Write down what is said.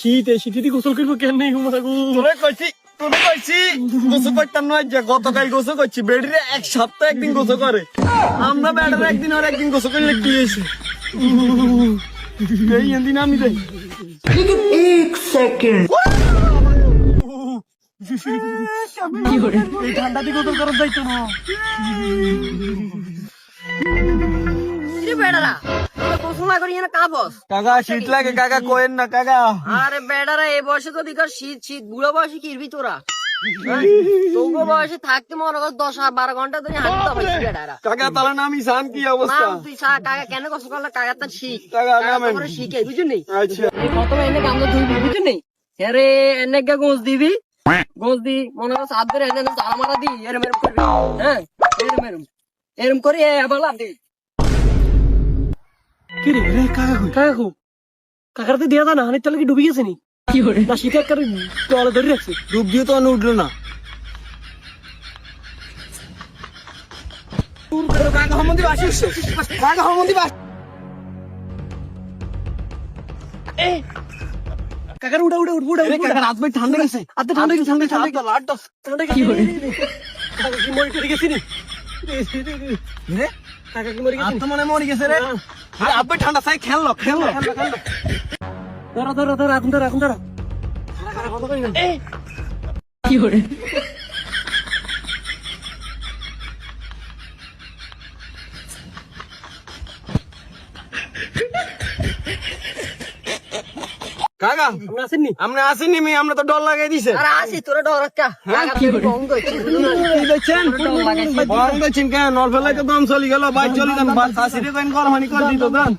শীত এই শীতে গোসল করবো কেন নেই তোরে কইছি গোসল করতাম নয় যে গতকাল গোসল করছি বেডিরে এক সপ্তাহ একদিন গোসল করে আমরা বেড়ারে একদিন আর একদিন গোসল করলে কি হয়েছে এই দিন আমি দেই এই ঠান্ডাতে গোসল করা যাইতো না। বেড়ারা গোসল না করি না কাবস। কাকা শীত লাগে কাকা কোয়েন না কাকা আরে বেড়ারা এই বয়সে তো দিকার শীত শীত বুড়ো বয়সে কিরবি তোরা তোর বয়সে থাকতে মনে কর 10-12 ঘন্টা ধরে হাঁটতে হবে বেড়ারা। কাকা তাহলে নামি সান কি অবস্থা নাম তুই সা কাকা কেন গোসল করলে কাকা তার শিখ কাকা নামেন। তোমরা শিখে বুঝুন নেই আচ্ছা এই প্রথমে এনে গামলা ধুইবি বুঝুন নেই আরে এনে গা গোস দিবি গোস দি মনে কর সাত ধরে এনে তালা মারা দি এরম এরম করবি হ্যাঁ এরম করে আবার লাভ দি কি রে রে কাকা কাকার তো দিয়া না হানির তলে কি ডুবে গেছে নি কি করে না শীতে একটা তলে ধরে রাখছে ডুব দিয়ে তো উঠলো না কাকা হমন্দি বাসিস কাকা হমন্দি বাস কাকার উড়া কাকা রাত ভাই ঠান্ডা গেছে আতে ঠান্ডা কি ঠান্ডা কি করে কাকা কি মরে করে গেছি নি রে কাকা কি মরে গেছি আত্মা মনে গেছে রে রাত ভাই ঠান্ডা চাই খেললো ধরা এখন ধরা কি করে কাকা আমরা আসেননি আমরা আসিনি মি আমরা তো ডর লাগাই দিছে আরে আসি তোরা ডর রাখা কি বঙ্গ কি দেখছেন বন্ধ চিন কেন নরফেলাই তো দম চলি গেল বাইক চলি যান আসিরে কোন গরমানি করে দিত দান